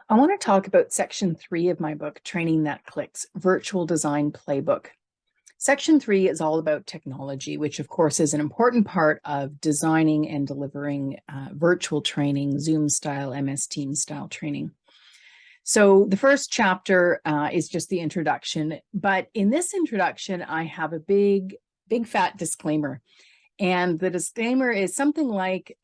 I want to talk about section 3 of my book, Training That Clicks, Virtual Design Playbook. Section 3 is all about technology, which of course is an important part of designing and delivering virtual training, Zoom style, MS Teams style training. So the first chapter is just the introduction, but in this introduction, I have a big fat disclaimer. And the disclaimer is something like,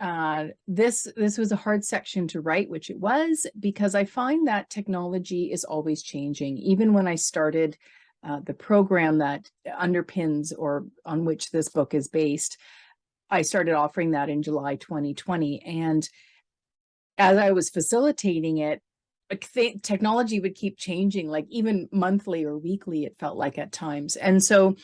this was a hard section to write, which it was, because I find that technology is always changing. Even when I started the program that underpins or on which this book is based, I started offering that in July 2020. And as I was facilitating it, technology would keep changing, like even monthly or weekly, it felt like at times. And so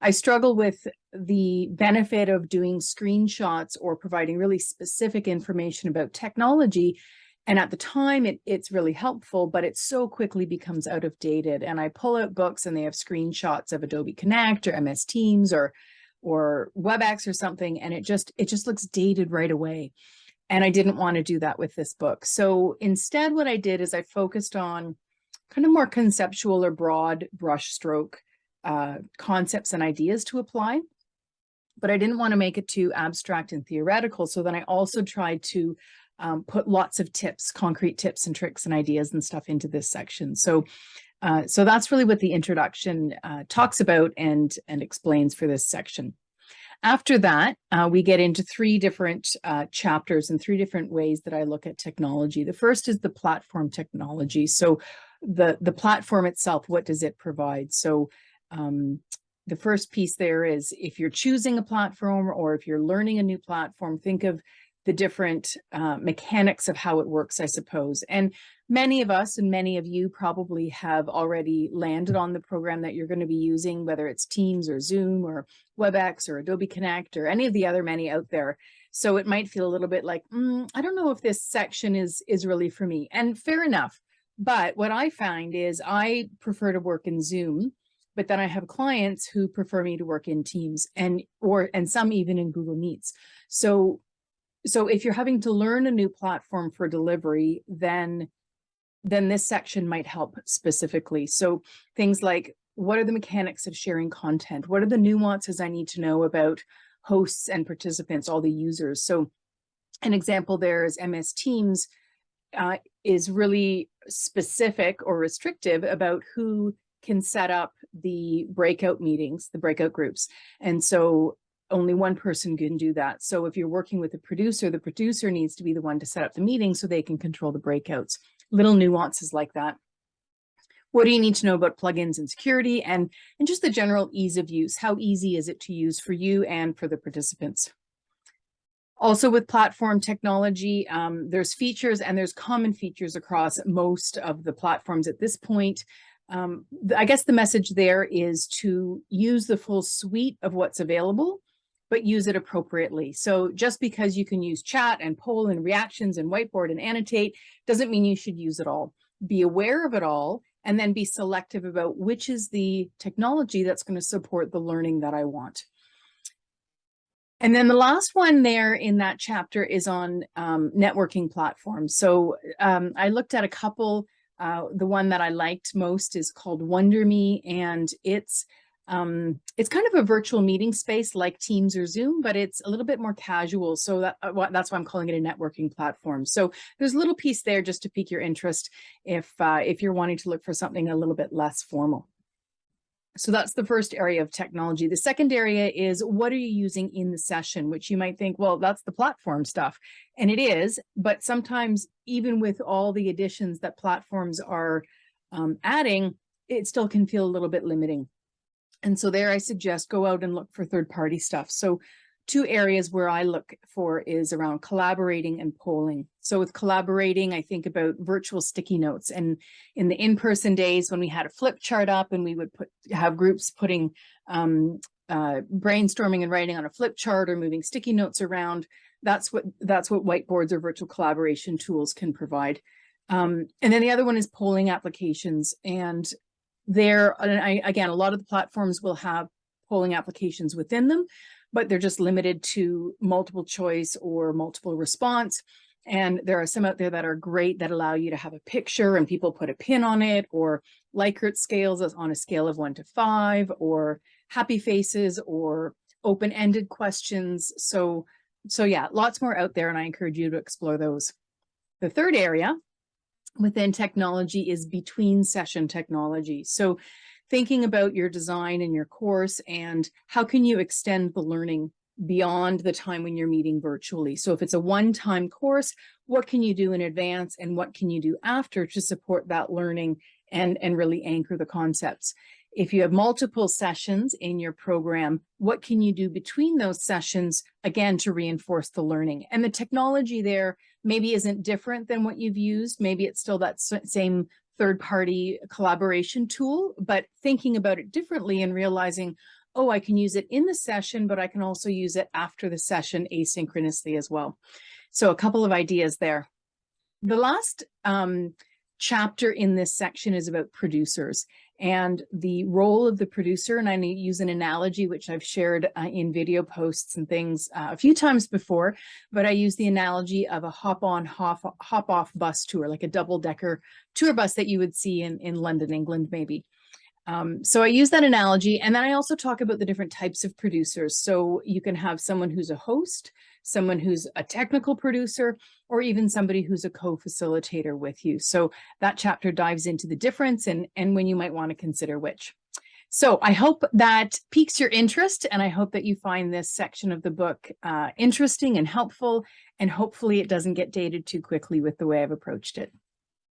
I struggle with the benefit of doing screenshots or providing really specific information about technology. And at the time, it's really helpful, but it so quickly becomes out of dated. And I pull out books and they have screenshots of Adobe Connect or MS Teams or WebEx or something, and it just looks dated right away. And I didn't want to do that with this book. So instead, what I did is I focused on kind of more conceptual or broad brushstroke concepts and ideas to apply, but I didn't want to make it too abstract and theoretical. So then I also tried to put lots of tips, concrete tips and tricks and ideas and stuff into this section. So that's really what the introduction talks about and explains for this section. After that, we get into 3 different chapters and 3 different ways that I look at technology. The first is the platform technology. So the platform itself, what does it provide? So the first piece there is if you're choosing a platform or if you're learning a new platform, think of the different mechanics of how it works, I suppose. And many of us and many of you probably have already landed on the program that you're going to be using, whether it's Teams or Zoom or WebEx or Adobe Connect or any of the other many out there. So it might feel a little bit like, I don't know if this section is really for me. And fair enough. But what I find is I prefer to work in Zoom, but then I have clients who prefer me to work in Teams and some even in Google Meets. So if you're having to learn a new platform for delivery, then this section might help specifically. So things like, what are the mechanics of sharing content? What are the nuances I need to know about hosts and participants, all the users? So an example there is MS Teams is really specific or restrictive about who can set up the breakout meetings, the breakout groups. And so only one person can do that. So if you're working with a producer, the producer needs to be the one to set up the meeting so they can control the breakouts. Little nuances like that. What do you need to know about plugins and security and just the general ease of use? How easy is it to use for you and for the participants? Also with platform technology, there's features and there's common features across most of the platforms at this point. I guess the message there is to use the full suite of what's available, but use it appropriately. So just because you can use chat and poll and reactions and whiteboard and annotate doesn't mean you should use it all. Be aware of it all and then be selective about which is the technology that's going to support the learning that I want. And then the last one there in that chapter is on networking platforms. So I looked at a couple. The one that I liked most is called WonderMe, and it's kind of a virtual meeting space like Teams or Zoom, but it's a little bit more casual. So that's why I'm calling it a networking platform. So there's a little piece there just to pique your interest if you're wanting to look for something a little bit less formal. So that's the first area of technology. The second area is, what are you using in the session, which you might think, well, that's the platform stuff. And it is, but sometimes even with all the additions that platforms are adding, it still can feel a little bit limiting. And so there I suggest go out and look for third-party stuff. So 2 areas where I look for is around collaborating and polling. So with collaborating, I think about virtual sticky notes. And in the in-person days when we had a flip chart up and we would have groups putting brainstorming and writing on a flip chart or moving sticky notes around, that's what whiteboards or virtual collaboration tools can provide. And then the other one is polling applications. And again, a lot of the platforms will have polling applications within them, but they're just limited to multiple choice or multiple response. And there are some out there that are great that allow you to have a picture and people put a pin on it, or Likert scales on a scale of 1 to 5, or happy faces, or open-ended questions. So yeah, lots more out there, and I encourage you to explore those. The third area within technology is between session technology. So thinking about your design and your course and how can you extend the learning beyond the time when you're meeting virtually. So if it's a one-time course, what can you do in advance and what can you do after to support that learning and really anchor the concepts? If you have multiple sessions in your program, what can you do between those sessions, again, to reinforce the learning? And the technology there maybe isn't different than what you've used. Maybe it's still that same third-party collaboration tool, but thinking about it differently and realizing, oh, I can use it in the session, but I can also use it after the session asynchronously as well. So a couple of ideas there. The last chapter in this section is about producers and the role of the producer. And I use an analogy, which I've shared in video posts and things a few times before, but I use the analogy of a hop-on, hop-off bus tour, like a double-decker tour bus that you would see in London, England, maybe. So I use that analogy, and then I also talk about the different types of producers. So you can have someone who's a host, someone who's a technical producer, or even somebody who's a co-facilitator with you. So that chapter dives into the difference and when you might want to consider which. So I hope that piques your interest, and I hope that you find this section of the book interesting and helpful, and hopefully it doesn't get dated too quickly with the way I've approached it.